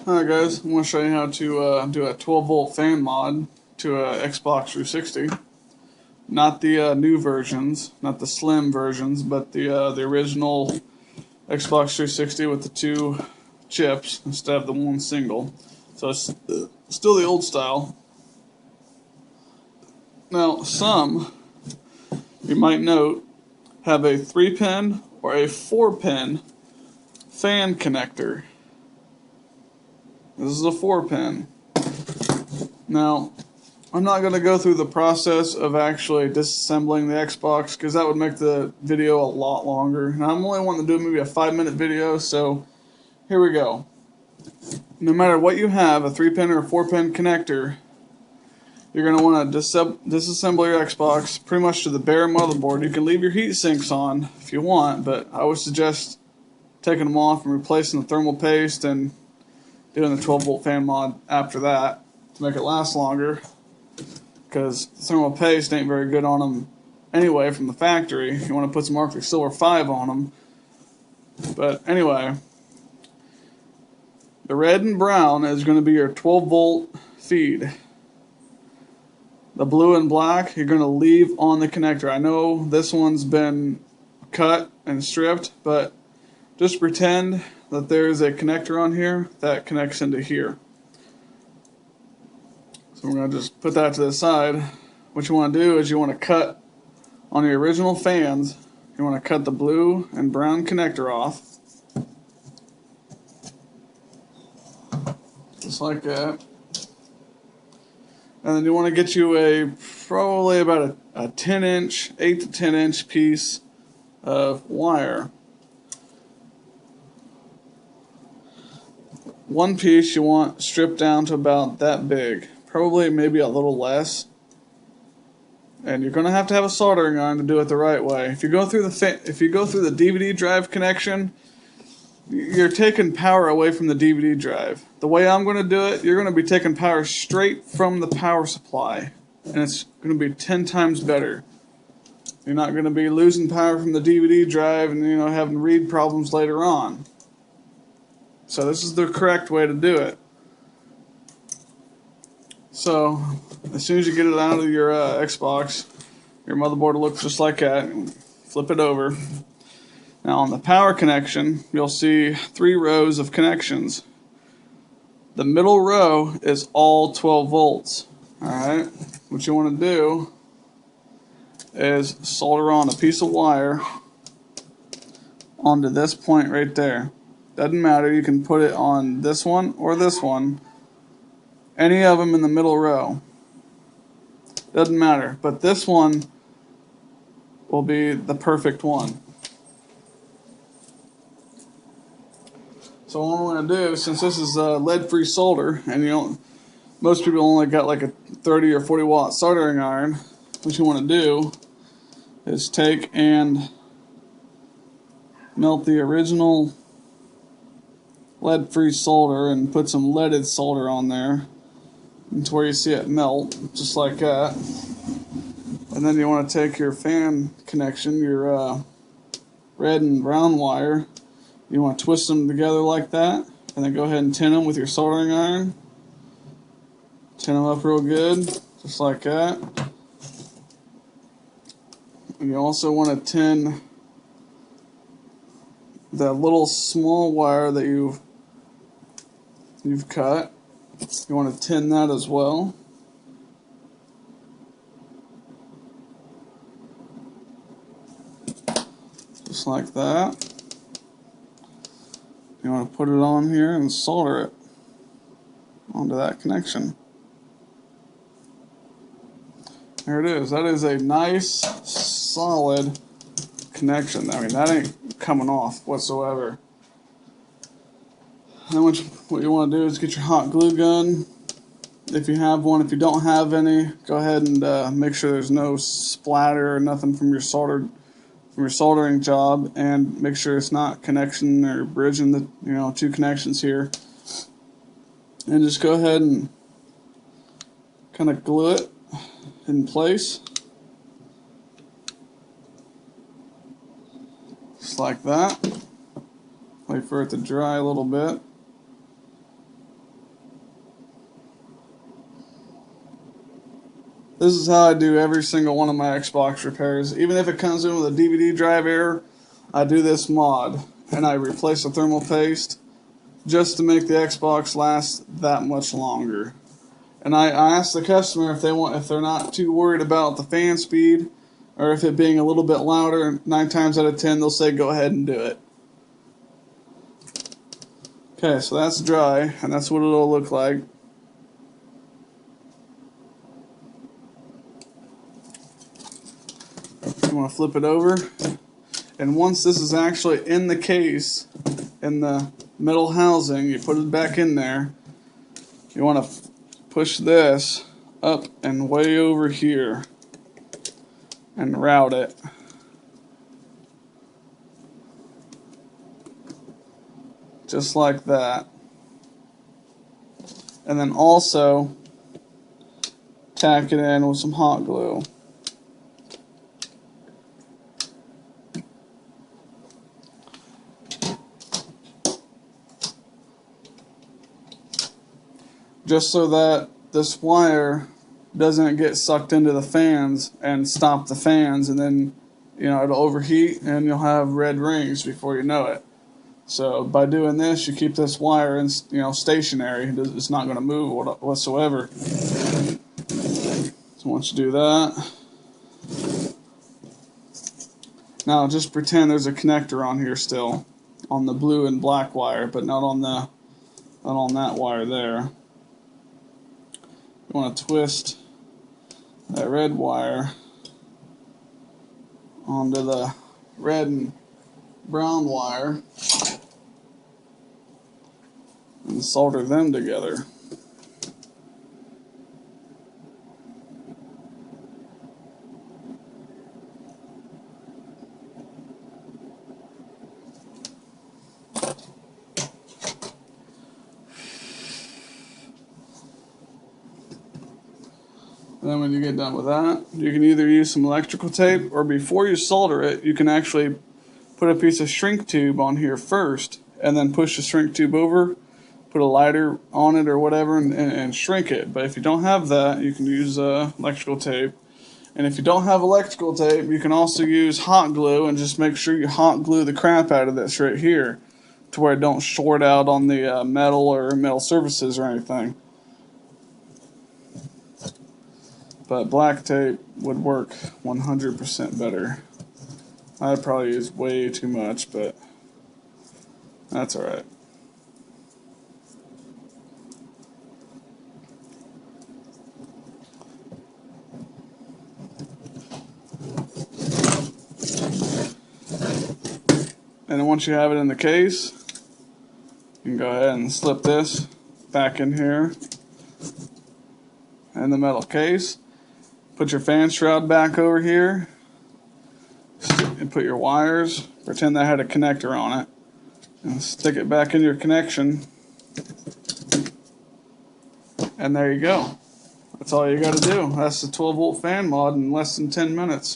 Alright guys, I'm going to show you how to do a 12 volt fan mod to a Xbox 360. Not the new versions, not the slim versions, but the original Xbox 360 with the two chips instead of the one single. So it's still the old style. Now some, you might note, have a 3-pin or a 4-pin fan connector. This is a 4-pin. Now, I'm not going to go through the process of actually disassembling the Xbox because that would make the video a lot longer. And I'm only wanting to do maybe a 5-minute video, so here we go. No matter what you have, a 3-pin or a 4-pin connector, you're going to want to disassemble your Xbox pretty much to the bare motherboard. You can leave your heat sinks on if you want, but I would suggest taking them off and replacing the thermal paste and doing the 12 volt fan mod after that to make it last longer, because thermal paste ain't very good on them anyway from the factory. You want to put some Arctic Silver 5 on them. But anyway, the red and brown is going to be your 12 volt feed. The blue and black you're going to leave on the connector. I know this one's been cut and stripped, but just pretend that there's a connector on here that connects into here. So we're going to just put that to the side. What you want to do is you want to cut on the original fans. You want to cut the blue and brown connector off. Just like that. And then you want to get you probably about a 10-inch, 8 to 10-inch piece of wire. One piece you want stripped down to about that big, probably maybe a little less. And you're going to have a soldering iron to do it the right way. If you go through the DVD drive connection, you're taking power away from the DVD drive. The way I'm going to do it, you're going to be taking power straight from the power supply, and it's going to be 10 times better. You're not going to be losing power from the DVD drive and having read problems later on. So this is the correct way to do it. So as soon as you get it out of your Xbox, your motherboard looks just like that. Flip it over. Now on the power connection, you'll see 3 rows of connections. The middle row is all 12 volts. Alright, what you want to do is solder on a piece of wire onto this point right there. Doesn't matter, you can put it on this one or this one. Any of them in the middle row. Doesn't matter, but this one will be the perfect one. So what I'm going to do, since this is lead-free solder, and most people only got like a 30 or 40 watt soldering iron, what you want to do is take and melt the original lead-free solder and put some leaded solder on there into where you see it melt, just like that. And then you want to take your fan connection, your red and brown wire, you want to twist them together like that, and then go ahead and tin them with your soldering iron. Tin them up real good, just like that. And you also want to tin that little small wire that you've cut. You want to tin that as well. Just like that. You want to put it on here and solder it onto that connection. There it is. That is a nice, solid connection. I mean, that ain't coming off whatsoever. Then what you want to do is get your hot glue gun, if you have one. If you don't have any, go ahead and make sure there's no splatter or nothing from your soldering job, and make sure it's not connection or bridging the two connections here. And just go ahead and kind of glue it in place, just like that. Wait for it to dry a little bit. This is how I do every single one of my Xbox repairs. Even if it comes in with a DVD drive error, I do this mod and I replace the thermal paste just to make the Xbox last that much longer. And I ask the customer if they're not too worried about the fan speed or if it being a little bit louder. 9 times out of 10 they'll say go ahead and do it. Okay, so that's dry, and that's what it'll look like. You want to flip it over, and once this is actually in the case, in the metal housing, you put it back in there. You want to push this up and way over here and route it. Just like that. And then also tack it in with some hot glue. Just so that this wire doesn't get sucked into the fans and stop the fans, and then it'll overheat and you'll have red rings before you know it. So by doing this, you keep this wire in, stationary. It's not going to move whatsoever. So once you do that, now just pretend there's a connector on here still, on the blue and black wire, but not on that wire there. You want to twist that red wire onto the red and brown wire and solder them together. And then when you get done with that, you can either use some electrical tape, or before you solder it, you can actually put a piece of shrink tube on here first, and then push the shrink tube over, put a lighter on it or whatever, and shrink it. But if you don't have that, you can use electrical tape. And if you don't have electrical tape, you can also use hot glue, and just make sure you hot glue the crap out of this right here to where it don't short out on the metal or metal surfaces or anything. But black tape would work 100% better. I'd probably use way too much, but that's alright. And then once you have it in the case, you can go ahead and slip this back in here in the metal case. Put your fan shroud back over here and put your wires, pretend that had a connector on it, and stick it back in your connection, and there you go. That's all you got to do. That's the 12-volt fan mod in less than 10 minutes.